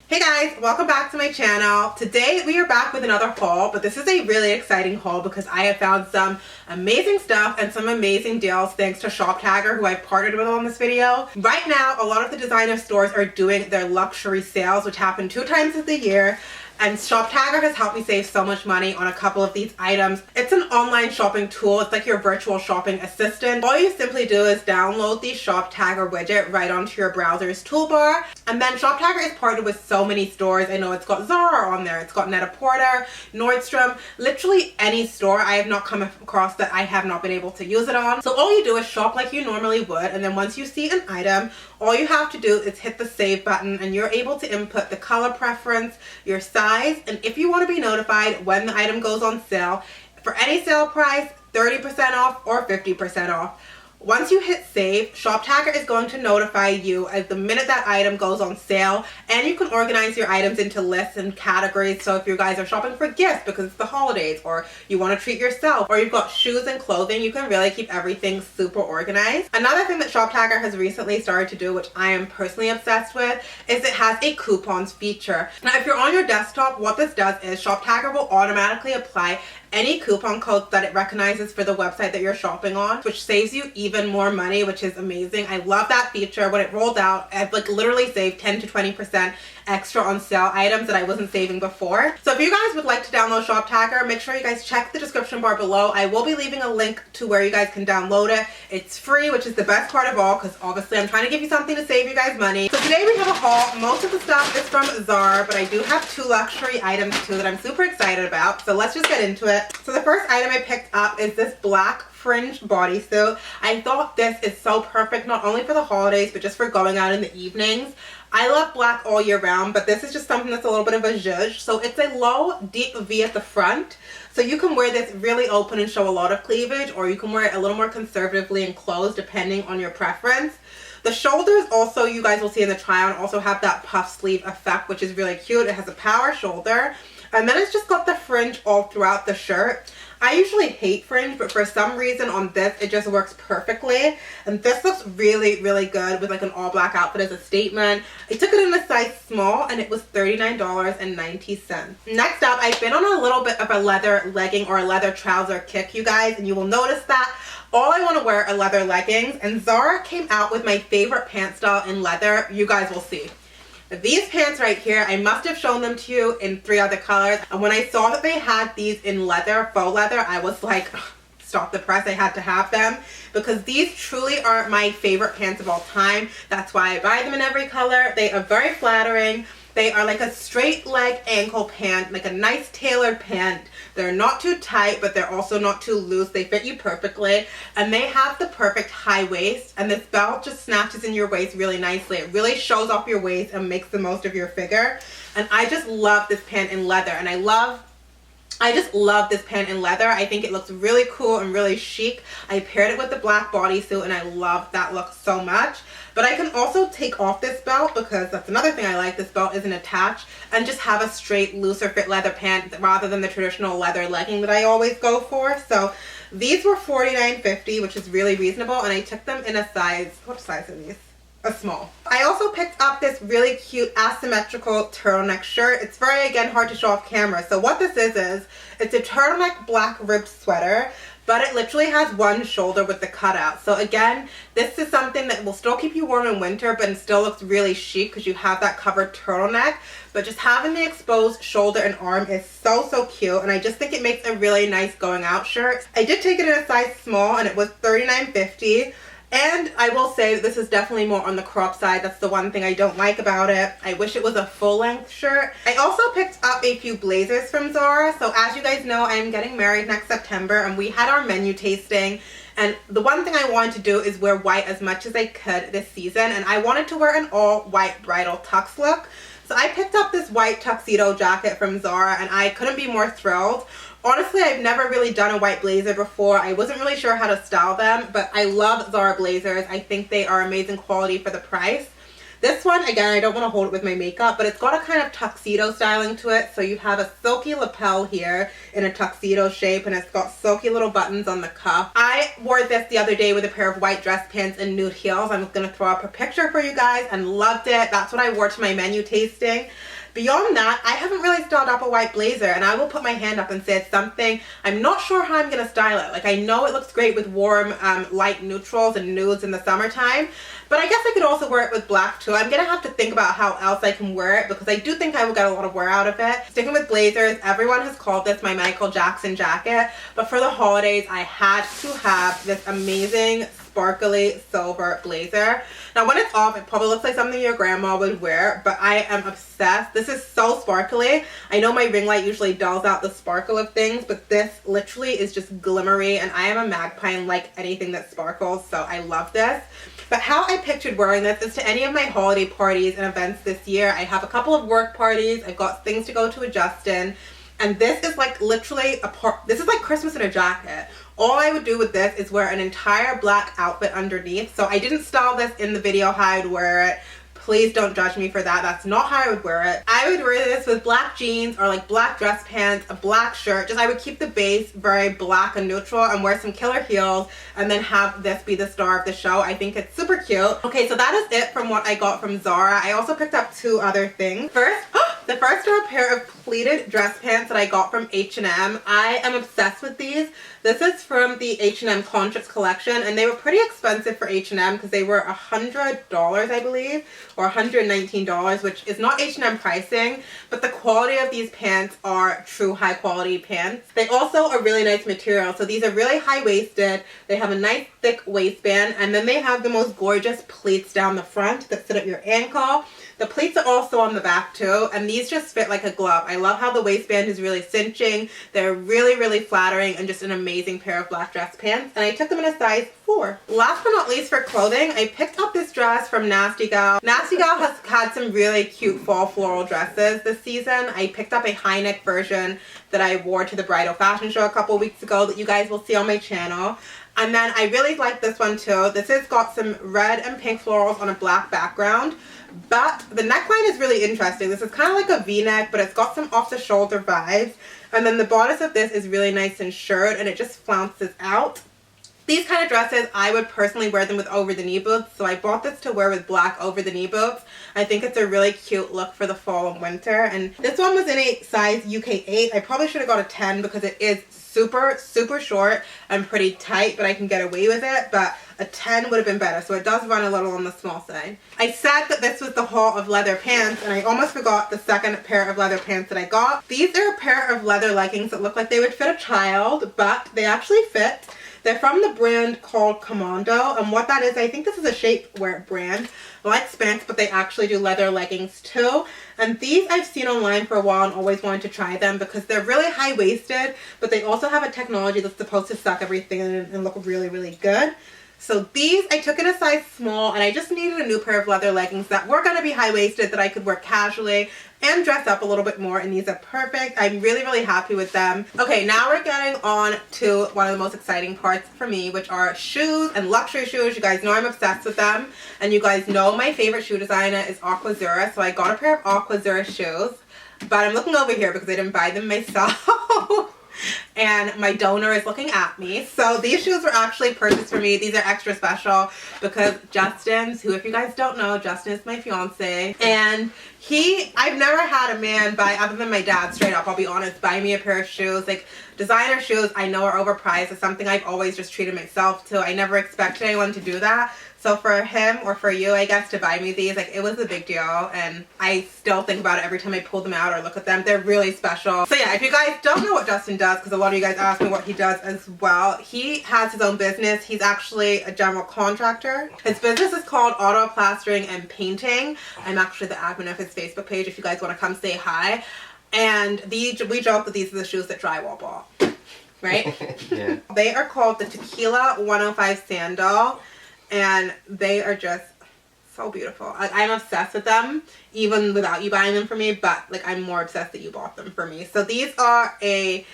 Hey guys, welcome back to my channel. Today we are back with another haul, but this is a really exciting haul because I have found some amazing stuff and some amazing deals thanks to ShopTagger, who I've partnered with on this video. Right now, a lot of the designer stores are doing their luxury sales, which happen 2 times of the year. And ShopTagger has helped me save so much money on a couple of these items. It's an online shopping tool. It's like your virtual shopping assistant. All you simply do is download the ShopTagger widget right onto your browser's toolbar. And then ShopTagger is partnered with so many stores. I know it's got Zara on there. It's got Net-a-Porter, Nordstrom, literally any store I have not come across that I have not been able to use it on. So all you do is shop like you normally would. And then once you see an item, all you have to do is hit the save button and you're able to input the color preference, your size, and if you want to be notified when the item goes on sale, for any sale price, 30% off or 50% off. Once you hit save, ShopTagger is going to notify you as the minute that item goes on sale, and you can organize your items into lists and categories. So if you guys are shopping for gifts because it's the holidays, or you want to treat yourself, or you've got shoes and clothing, you can really keep everything super organized. Another thing that ShopTagger has recently started to do, which I am personally obsessed with, is it has a coupons feature. Now if you're on your desktop, what this does is ShopTagger will automatically apply any coupon codes that it recognizes for the website that you're shopping on, which saves you even more money, which is amazing. I love that feature. When it rolled out, I've literally saved 10 to 20% extra on sale items that I wasn't saving before. So if you guys would like to download ShopTagger, make sure you guys check the description bar below. I will be leaving a link to where you guys can download it. It's free, which is the best part of all, because obviously I'm trying to give you something to save you guys money. So today we have a haul. Most of the stuff is from Zara, but I do have 2 luxury items too that I'm super excited about. So let's just get into it. So the first item I picked up is this black fringe bodysuit. I thought this is so perfect, not only for the holidays, but just for going out in the evenings. I love black all year round, but this is just something that's a little bit of a zhuzh. So it's a low, deep V at the front. So you can wear this really open and show a lot of cleavage, or you can wear it a little more conservatively and closed, depending on your preference. The shoulders also, you guys will see in the try-on, also have that puff sleeve effect, which is really cute. It has a power shoulder. And then it's just got the fringe all throughout the shirt. I usually hate fringe, but for some reason on this, it just works perfectly. And this looks really, really good with like an all black outfit as a statement. I took it in a size small and it was $39.90. Next up, I've been on a little bit of a leather legging or a leather trouser kick, you guys, and you will notice that all I want to wear are leather leggings, and Zara came out with my favorite pant style in leather. You guys will see. These pants right here, I must have shown them to you in 3 other colors. And when I saw that they had these in leather, faux leather, I was like, stop the press, I had to have them. Because these truly are my favorite pants of all time. That's why I buy them in every color. They are very flattering. They are like a straight leg ankle pant, like a nice tailored pant. They're not too tight, but they're also not too loose. They fit you perfectly. And they have the perfect high waist. And this belt just snatches in your waist really nicely. It really shows off your waist and makes the most of your figure. And I just love this pant in leather. And I just love this pant in leather. I think it looks really cool and really chic. I paired it with the black bodysuit and I love that look so much. But I can also take off this belt, because that's another thing I like. This belt isn't attached, and just have a straight looser fit leather pant rather than the traditional leather legging that I always go for. So these were $49.50, which is really reasonable, and I took them in a size, what size are these? A small. I also picked up this really cute asymmetrical turtleneck shirt. It's very, again, hard to show off camera. So what this is it's a turtleneck black ribbed sweater, but it literally has one shoulder with the cutout. So again, this is something that will still keep you warm in winter, but it still looks really chic because you have that covered turtleneck. But just having the exposed shoulder and arm is so, so cute. And I just think it makes a really nice going out shirt. I did take it in a size small and it was $39.50. And I will say that this is definitely more on the crop side. That's the one thing I don't like about it. I wish it was a full-length shirt. I also picked up a few blazers from Zara. So as you guys know, I am getting married next September, and we had our menu tasting. And the one thing I wanted to do is wear white as much as I could this season. And I wanted to wear an all-white bridal tux look. So I picked up this white tuxedo jacket from Zara, and I couldn't be more thrilled. Honestly, I've never really done a white blazer before. I wasn't really sure how to style them, but I love Zara blazers. I think they are amazing quality for the price. This one, again, I don't want to hold it with my makeup, but it's got a kind of tuxedo styling to it. So you have a silky lapel here in a tuxedo shape, and it's got silky little buttons on the cuff. I wore this the other day with a pair of white dress pants and nude heels. I'm going to throw up a picture for you guys, and loved it. That's what I wore to my menu tasting. Beyond that, I haven't really styled up a white blazer, and I will put my hand up and say it's something I'm not sure how I'm gonna style it. Like, I know it looks great with warm light neutrals and nudes in the summertime, but I guess I could also wear it with black too. I'm gonna have to think about how else I can wear it because I do think I will get a lot of wear out of it. Sticking with blazers, everyone has called this my Michael Jackson jacket, but for the holidays I had to have this amazing sparkly silver blazer. Now when it's off, it probably looks like something your grandma would wear, but I am obsessed. This is so sparkly. I know my ring light usually dulls out the sparkle of things, but this literally is just glimmery, and I am a magpie and like anything that sparkles, so I love this. But how I pictured wearing this is to any of my holiday parties and events this year. I have a couple of work parties, I've got things to go to with Justin, and this is like literally this is like Christmas in a jacket. All I would do with this is wear an entire black outfit underneath. So I didn't style this in the video how I'd wear it. Please don't judge me for that. That's not how I would wear it. I would wear this with black jeans or like black dress pants, a black shirt. Just I would keep the base very black and neutral and wear some killer heels and then have this be the star of the show. I think it's super cute. Okay, so that is it from what I got from Zara. I also picked up two other things. The first are a pair of pleated dress pants that I got from H&M. I am obsessed with these. This is from the H&M Conscious collection, and they were pretty expensive for H&M because they were $100, I believe, or $119, which is not H&M pricing, but the quality of these pants are true high quality pants. They also are really nice material. So these are really high-waisted. They have a nice thick waistband, and then they have the most gorgeous pleats down the front that sit at your ankle. The pleats are also on the back too, and these just fit like a glove. I love how the waistband is really cinching. They're really, really flattering and just an amazing pair of black dress pants, and I took them in a size 4. Last but not least for clothing, I picked up this dress from Nasty Gal. Nasty Gal has had some really cute fall floral dresses this season. I picked up a high neck version that I wore to the bridal fashion show a couple weeks ago that you guys will see on my channel. And then I really like this one too. This has got some red and pink florals on a black background, but the neckline is really interesting. This is kind of like a V-neck, but it's got some off-the-shoulder vibes. And then the bodice of this is really nice and short, and it just flounces out. These kind of dresses, I would personally wear them with over-the-knee boots, so I bought this to wear with black over-the-knee boots. I think it's a really cute look for the fall and winter, and this one was in a size UK 8. I probably should have got a 10 because it is super short and pretty tight, but I can get away with it, but a 10 would have been better, so it does run a little on the small side. I said that this was the haul of leather pants, and I almost forgot the second pair of leather pants that I got. These are a pair of leather leggings that look like they would fit a child, but they actually fit. They're from the brand called Commando, and what that is, I think this is a shapewear brand, like Spanx, but they actually do leather leggings too. And these I've seen online for a while and always wanted to try them because they're really high-waisted, but they also have a technology that's supposed to suck everything in and look really, really good. So these I took in a size small, and I just needed a new pair of leather leggings that were going to be high-waisted that I could wear casually and dress up a little bit more, and these are perfect. I'm really, really happy with them. Okay, now we're getting on to one of the most exciting parts for me, which are shoes and luxury shoes. You guys know I'm obsessed with them, and you guys know my favorite shoe designer is Zara, so I got a pair of Zara shoes, but I'm looking over here because I didn't buy them myself. And my donor is looking at me. So these shoes were actually purchased for me. These are extra special because Justin's, who if you guys don't know, Justin is my fiance, and I've never had a man buy, other than my dad, straight up, I'll be honest, buy me a pair of shoes. Like, designer shoes I know are overpriced. It's something I've always just treated myself to. I never expected anyone to do that. So for him, or for you, I guess, to buy me these, like, it was a big deal, and I still think about it every time I pull them out or look at them. They're really special. So yeah, if you guys don't know what Justin does, because a lot of you guys ask me what he does as well, he has his own business. He's actually a general contractor. His business is called Auto Plastering and Painting. I'm actually the admin of his Facebook page if you guys want to come say hi. And we joke that these are the shoes that drywall bought, right? Yeah. They are called the Tequila 105 Sandal. And they are just so beautiful. I'm obsessed with them, even without you buying them for me, but like I'm more obsessed that you bought them for me. So these are a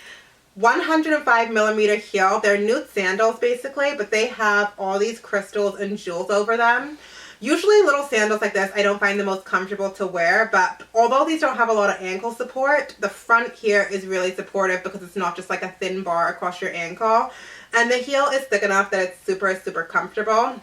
105mm heel. They're nude sandals basically, but they have all these crystals and jewels over them. Usually little sandals like this I don't find the most comfortable to wear, but although these don't have a lot of ankle support, the front here is really supportive because it's not just like a thin bar across your ankle. And the heel is thick enough that it's super comfortable.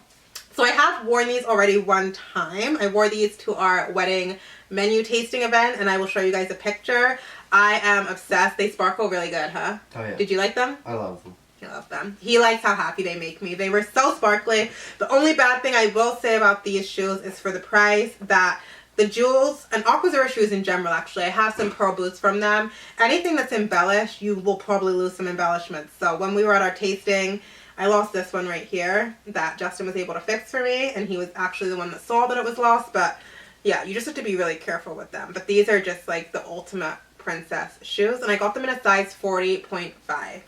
So I have worn these already one time. I wore these to our wedding menu tasting event, and I will show you guys a picture. I am obsessed. They sparkle really good, huh? Oh yeah. Did you like them? I love them. I love them. He likes how happy they make me. They were so sparkly. The only bad thing I will say about these shoes is for the price, that the jewels, and Aqua Zara shoes in general actually, I have some pearl boots from them. Anything that's embellished, you will probably lose some embellishments. So when we were at our tasting, I lost this one right here that Justin was able to fix for me, and he was actually the one that saw that it was lost. But yeah, you just have to be really careful with them. But these are just like the ultimate princess shoes, and I got them in a size 40.5.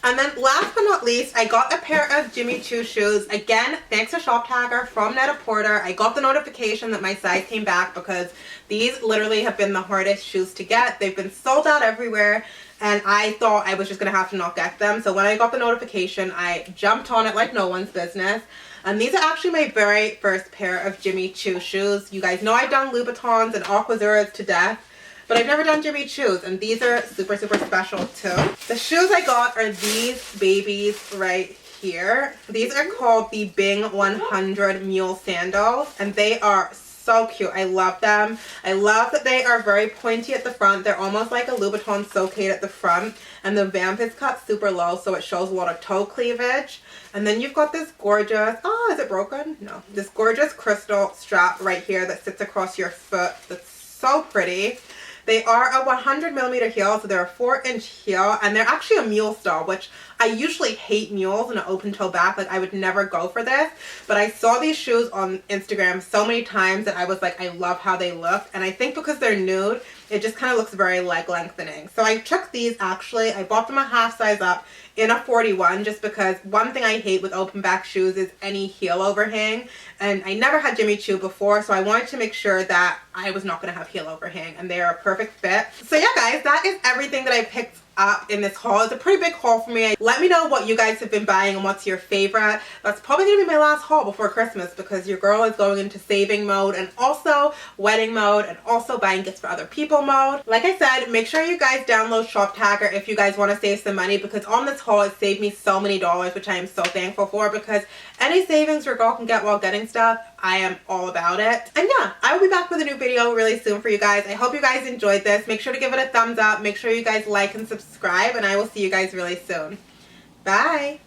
And then last but not least, I got a pair of Jimmy Choo shoes. Again, thanks to Shop Tagger from Netta Porter. I got the notification that my size came back because these literally have been the hardest shoes to get. They've been sold out everywhere, and I thought I was just gonna have to not get them. So when I got the notification, I jumped on it like no one's business. And these are actually my very first pair of Jimmy Choo shoes. You guys know I've done Louboutins and Aqua Zaras to death, but I've never done Jimmy Choo's, and these are super, super special too. The shoes I got are these babies right here. These are called the Bing 100 Mule Sandals, and they are so cute. I love them. I love that they are very pointy at the front. They're almost like a Louboutin Socade at the front, and the vamp is cut super low, so it shows a lot of toe cleavage. And then you've got this gorgeous, oh, is it broken? No. This gorgeous crystal strap right here that sits across your foot. That's so pretty. They are a 100mm heel, so they're a 4-inch heel, and they're actually a mule style, which I usually hate mules in an open toe back. Like, I would never go for this, but I saw these shoes on Instagram so many times that I was like, I love how they look, and I think because they're nude, it just kind of looks very leg lengthening. So I took these, actually, I bought them a half size up in a 41, just because one thing I hate with open back shoes is any heel overhang, and I never had Jimmy Choo before, so I wanted to make sure that I was not going to have heel overhang, and they are a perfect fit. So yeah guys, that is everything that I picked up in this haul. It's a pretty big haul for me. Let me know what you guys have been buying and what's your favorite. That's probably gonna be my last haul before Christmas, because your girl is going into saving mode and also wedding mode and also buying gifts for other people mode. Like I said, make sure you guys download Shop Tagger if you guys want to save some money, because on this haul it saved me so many dollars, which I am so thankful for, because any savings your girl can get while getting stuff, I am all about it. And yeah, I will be back with a new video really soon for you guys. I hope you guys enjoyed this. Make sure to give it a thumbs up. Make sure you guys like and subscribe, and I will see you guys really soon. Bye!